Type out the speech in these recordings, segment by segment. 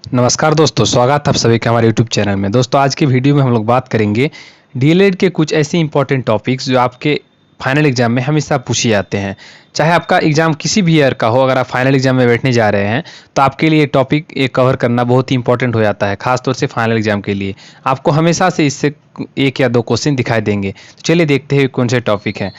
नमस्कार दोस्तों, स्वागत है आप सभी का हमारे यूट्यूब चैनल में। दोस्तों आज की वीडियो में हम लोग बात करेंगे डीएलएड के कुछ ऐसे इंपॉर्टेंट टॉपिक्स जो आपके फाइनल एग्जाम में हमेशा पूछे जाते हैं। चाहे आपका एग्जाम किसी भी ईयर का हो, अगर आप फाइनल एग्जाम में बैठने जा रहे हैं तो आपके लिए टॉपिक एक कवर करना बहुत ही इंपॉर्टेंट हो जाता है, खासतौर से फाइनल एग्जाम के लिए। आपको हमेशा से इससे एक या दो क्वेश्चन दिखाई देंगे। तो चलिए देखते हैं कौन से टॉपिक हैं।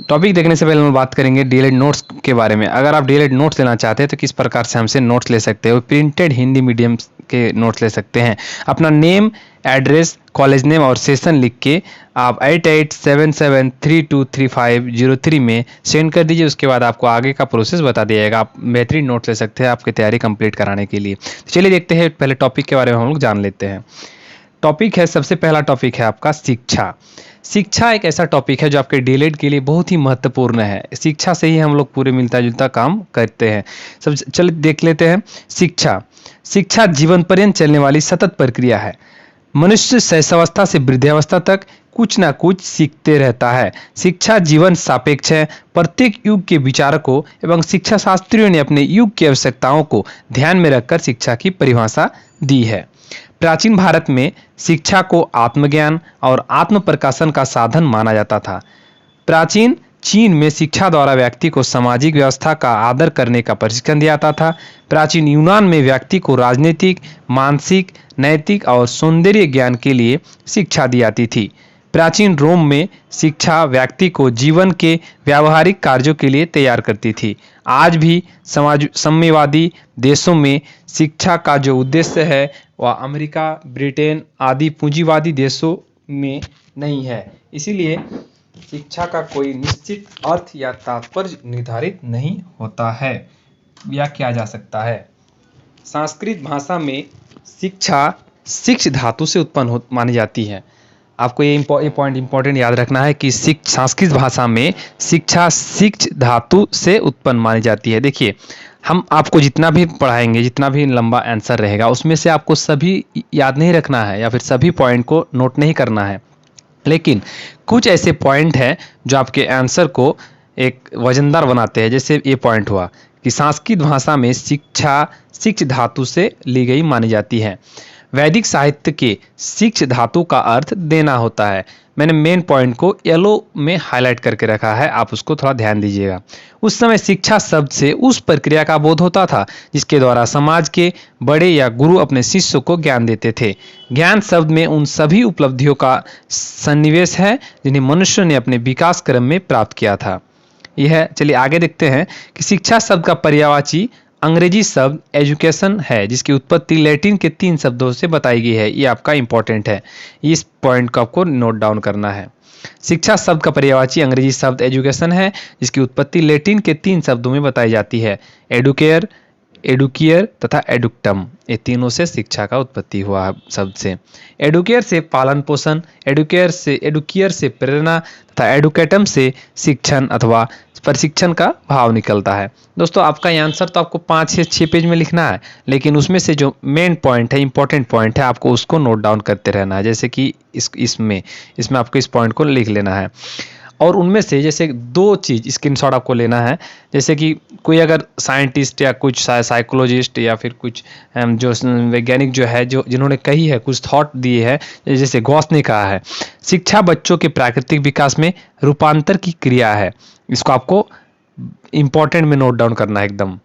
टॉपिक देखने से पहले हम बात करेंगे डीएलएड नोट्स के बारे में। अगर आप डीएलएड नोट्स लेना चाहते हैं तो किस प्रकार से हमसे नोट्स ले सकते हो। प्रिंटेड हिंदी मीडियम के नोट्स ले सकते हैं। अपना नेम, एड्रेस, कॉलेज नेम और सेशन लिख के आप 8877323503 में सेंड कर दीजिए। उसके बाद आपको आगे का प्रोसेस बता दिया जाएगा। आप बेहतरीन नोट ले सकते हैं आपकी तैयारी कंप्लीट कराने के लिए। तो चलिए देखते हैं, पहले टॉपिक के बारे में हम लोग जान लेते हैं। टॉपिक है, सबसे पहला टॉपिक है आपका शिक्षा। शिक्षा एक ऐसा टॉपिक है जो आपके डीएलएड के लिए बहुत ही महत्वपूर्ण है। शिक्षा से ही हम लोग पूरे मिलता जुलता काम करते हैं। सब चलिए देख लेते हैं। शिक्षा शिक्षा जीवन पर्यंत चलने वाली सतत प्रक्रिया है। मनुष्य शैशवावस्था से वृद्धावस्था तक कुछ ना कुछ सीखते रहता है। शिक्षा जीवन सापेक्ष है। प्रत्येक युग के विचारकों एवं शिक्षा शास्त्रियों ने अपने युग की आवश्यकताओं को ध्यान में रखकर शिक्षा की परिभाषा दी है। प्राचीन भारत में शिक्षा को आत्मज्ञान और आत्म प्रकाशन का साधन माना जाता था। प्राचीन चीन में शिक्षा द्वारा व्यक्ति को सामाजिक व्यवस्था का आदर करने का प्रशिक्षण दिया जाता था। प्राचीन यूनान में व्यक्ति को राजनीतिक, मानसिक, नैतिक और सौंदर्य ज्ञान के लिए शिक्षा दी जाती थी। प्राचीन रोम में शिक्षा व्यक्ति को जीवन के व्यावहारिक कार्यों के लिए तैयार करती थी। आज भी साम्यवादी देशों में शिक्षा का जो उद्देश्य है वह अमेरिका, ब्रिटेन आदि पूंजीवादी देशों में नहीं है। इसीलिए शिक्षा का कोई निश्चित अर्थ या तात्पर्य निर्धारित नहीं होता है या किया जा सकता है। संस्कृत भाषा में शिक्षा शिक्ष धातु से उत्पन्न मानी जाती है। आपको ये पॉइंट इंपॉर्टेंट याद रखना है कि संस्कृत भाषा में शिक्षा शिक्ष धातु से उत्पन्न मानी जाती है। देखिए, हम आपको जितना भी पढ़ाएंगे, जितना भी लंबा आंसर रहेगा, उसमें से आपको सभी याद नहीं रखना है या फिर सभी पॉइंट को नोट नहीं करना है। लेकिन कुछ ऐसे पॉइंट हैं जो आपके आंसर को एक वजनदार बनाते हैं। जैसे ये पॉइंट हुआ कि संस्कृत भाषा में शिक्षा शिक्ष धातु से ली गई मानी जाती है। वैदिक साहित्य के शिक्ष धातु का अर्थ देना होता है। मैंने मेन पॉइंट को येलो में हाईलाइट करके रखा है, आप उसको थोड़ा ध्यान दीजिएगा। उस समय शिक्षा शब्द से उस प्रक्रिया का बोध होता था जिसके द्वारा समाज के बड़े या गुरु अपने शिष्य को ज्ञान देते थे। ज्ञान शब्द में उन सभी उपलब्धियों का सन्निवेश है जिन्हें मनुष्य ने अपने विकास क्रम में प्राप्त किया था। यह चलिए आगे देखते हैं कि शिक्षा शब्द का पर्यायवाची अंग्रेजी शब्द एजुकेशन है, जिसकी उत्पत्ति लैटिन के 3 शब्दों से बताई गई है। ये आपका इंपॉर्टेंट है, इस पॉइंट को आपको नोट डाउन करना है। शिक्षा शब्द का पर्यायवाची अंग्रेजी शब्द एजुकेशन है, जिसकी उत्पत्ति लैटिन के 3 शब्दों में बताई जाती है। एडुकेयर, एडुकियर तथा एडुक्टम, ये तीनों से शिक्षा का उत्पत्ति हुआ है शब्द से। एडुकेयर से पालन पोषण, एडुकियर से प्रेरणा तथा एडुकेटम से शिक्षण अथवा प्रशिक्षण का भाव निकलता है। दोस्तों आपका ये आंसर तो आपको 5 से 6 पेज में लिखना है, लेकिन उसमें से जो मेन पॉइंट है, इंपॉर्टेंट पॉइंट है, आपको उसको नोट डाउन करते रहना है। जैसे कि इसमें आपको इस पॉइंट को लिख लेना है। और उनमें से जैसे 2 चीज़ स्क्रीनशॉट आपको लेना है। जैसे कि कोई अगर साइंटिस्ट या कुछ साइकोलॉजिस्ट या फिर कुछ जो वैज्ञानिक जो है, जो जिन्होंने कही है, कुछ थॉट दिए हैं, जैसे गॉस ने कहा है, शिक्षा बच्चों के प्राकृतिक विकास में रूपांतर की क्रिया है। इसको आपको इंपॉर्टेंट में नोट डाउन करना है एकदम।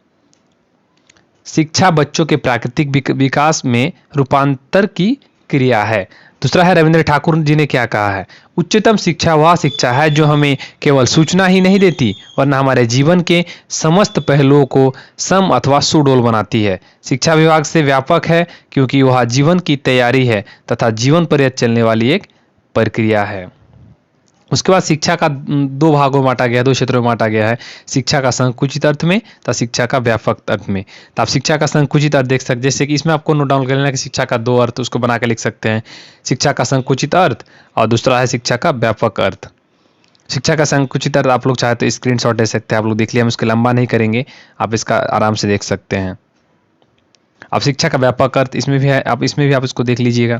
शिक्षा बच्चों के प्राकृतिक विकास में रूपांतर की क्रिया है। दूसरा है, रविंद्र ठाकुर जी ने क्या कहा है, उच्चतम शिक्षा वह शिक्षा है जो हमें केवल सूचना ही नहीं देती वरना हमारे जीवन के समस्त पहलुओं को सम अथवा सुडौल बनाती है। शिक्षा विभाग से व्यापक है क्योंकि वह जीवन की तैयारी है तथा जीवन पर्यंत चलने वाली एक प्रक्रिया है। उसके बाद शिक्षा का 2 भागों में बांटा गया, 2 क्षेत्रों में बांटा गया है। शिक्षा का संकुचित अर्थ में तथा शिक्षा का व्यापक अर्थ में। तो आप शिक्षा का संकुचित अर्थ देख सकते हैं, जैसे कि इसमें आपको नोट डाउन कर लेना कि शिक्षा का 2 अर्थ, उसको बना के लिख सकते हैं। शिक्षा का संकुचित अर्थ और दूसरा है शिक्षा का व्यापक अर्थ। शिक्षा का संकुचित अर्थ आप लोग चाहे तो स्क्रीनशॉट ले सकते हैं, आप लोग देख लिया, हम इसको लंबा नहीं करेंगे, आप इसका आराम से देख सकते हैं। अब शिक्षा का व्यापक अर्थ इसमें भी है, इसमें भी आप इसको देख लीजिएगा।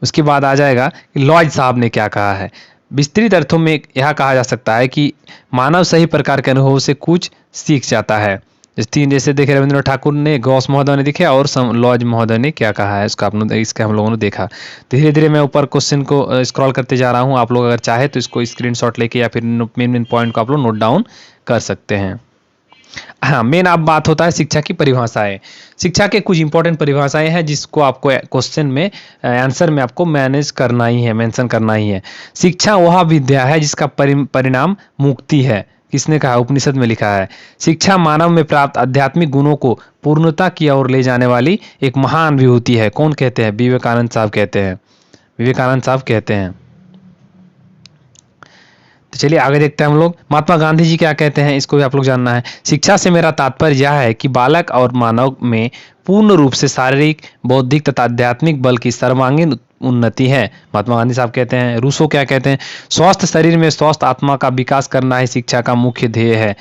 उसके बाद आ जाएगा कि लॉयड साहब ने क्या कहा है। विस्तृत अर्थों में यह कहा जा सकता है कि मानव सही प्रकार के अनुभव से कुछ सीख जाता है। जैसे देखे रविंद्रनाथ ठाकुर ने, गौस महोदय ने दिखे और लॉज महोदय ने क्या कहा है इसका हम लोगों ने देखा। धीरे धीरे मैं ऊपर क्वेश्चन को स्क्रॉल करते जा रहा हूँ। आप लोग अगर चाहे तो इसको स्क्रीनशॉट लेके या फिर मेन पॉइंट को आप लोग नोट डाउन कर सकते हैं। हाँ, मेन अब बात होता है शिक्षा की परिभाषाएं। शिक्षा के कुछ इंपॉर्टेंट परिभाषाएं हैं जिसको आपको क्वेश्चन में आंसर में आपको मैनेज करना ही है, मेंशन करना ही है। शिक्षा वह विद्या है जिसका परिणाम मुक्ति है। किसने कहा? उपनिषद में लिखा है। शिक्षा मानव में प्राप्त आध्यात्मिक गुणों को पूर्णता की ओर ले जाने वाली एक महान विभूति है। कौन कहते हैं? विवेकानंद साहब कहते हैं। विवेकानंद साहब कहते हैं। तो चलिए आगे देखते हैं हम लोग। महात्मा गांधी जी क्या कहते हैं, इसको भी आप लोग जानना है। शिक्षा से मेरा तात्पर्य यह है कि बालक और मानव में पूर्ण रूप से शारीरिक, बौद्धिक तथा आध्यात्मिक बल की सर्वांगीण उन्नति है। महात्मा गांधी साहब कहते हैं। रूसो क्या कहते हैं? स्वस्थ शरीर में स्वस्थ आत्मा का विकास करना ही शिक्षा का मुख्य ध्येय है।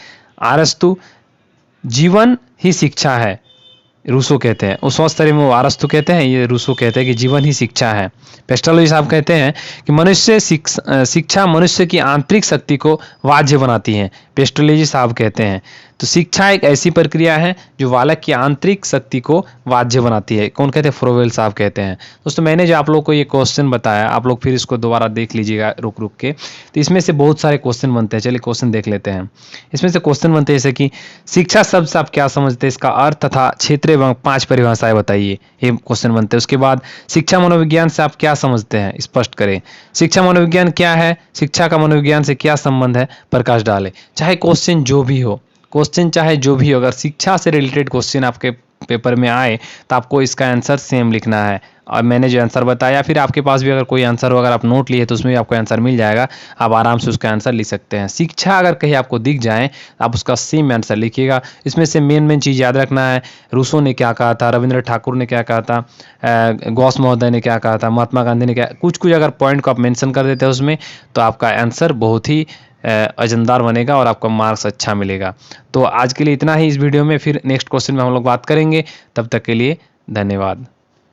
अरस्तु, जीवन ही शिक्षा है। रूसो कहते हैं। उस स्वस्थ शरीर में वो अरस्तु कहते हैं, ये रूसो कहते हैं कि जीवन ही शिक्षा है। पेस्टालोजी साहब कहते हैं कि मनुष्य शिक्षा मनुष्य की आंतरिक शक्ति को वाज्य बनाती है। पेस्टालोजी साहब कहते हैं तो शिक्षा एक ऐसी प्रक्रिया है जो बालक की आंतरिक शक्ति को वाज्य बनाती है। कौन कहते हैं? फ्रोवेल साहब कहते हैं। दोस्तों मैंने जो आप लोग को ये क्वेश्चन बताया, आप लोग फिर इसको दोबारा देख लीजिएगा रुक रुक के। तो इसमें से बहुत सारे क्वेश्चन बनते हैं। चलिए क्वेश्चन देख लेते हैं। इसमें से क्वेश्चन बनते हैं जैसे कि शिक्षा शब्द से आप क्या समझते हैं, इसका अर्थ तथा क्षेत्र एवं 5 परिभाषाएं बताइए। ये क्वेश्चन बनते हैं। उसके बाद शिक्षा मनोविज्ञान से आप क्या समझते हैं, स्पष्ट करें। शिक्षा मनोविज्ञान क्या है, शिक्षा का मनोविज्ञान से क्या संबंध है, प्रकाश डालें। चाहे क्वेश्चन जो भी हो, क्वेश्चन चाहे जो भी हो, अगर शिक्षा से रिलेटेड क्वेश्चन आपके पेपर में आए तो आपको इसका आंसर सेम लिखना है। और मैंने जो आंसर बताया, फिर आपके पास भी अगर कोई आंसर हो, अगर आप नोट लिए तो उसमें भी आपको आंसर मिल जाएगा। आप आराम से उसका आंसर लिख सकते हैं। शिक्षा अगर कहीं आपको दिख जाए आप उसका सेम आंसर लिखिएगा। इसमें से मेन चीज़ याद रखना है, रूसो ने क्या कहा था, रविंद्रनाथ ठाकुर ने क्या कहा था, गौस महोदय ने क्या कहा था, महात्मा गांधी ने क्या, कुछ अगर पॉइंट को आप मेंशन कर देते हैं उसमें, तो आपका आंसर बहुत ही वजनदार बनेगा और आपका मार्क्स अच्छा मिलेगा। तो आज के लिए इतना ही इस वीडियो में। फिर नेक्स्ट क्वेश्चन में हम लोग बात करेंगे। तब तक के लिए धन्यवाद।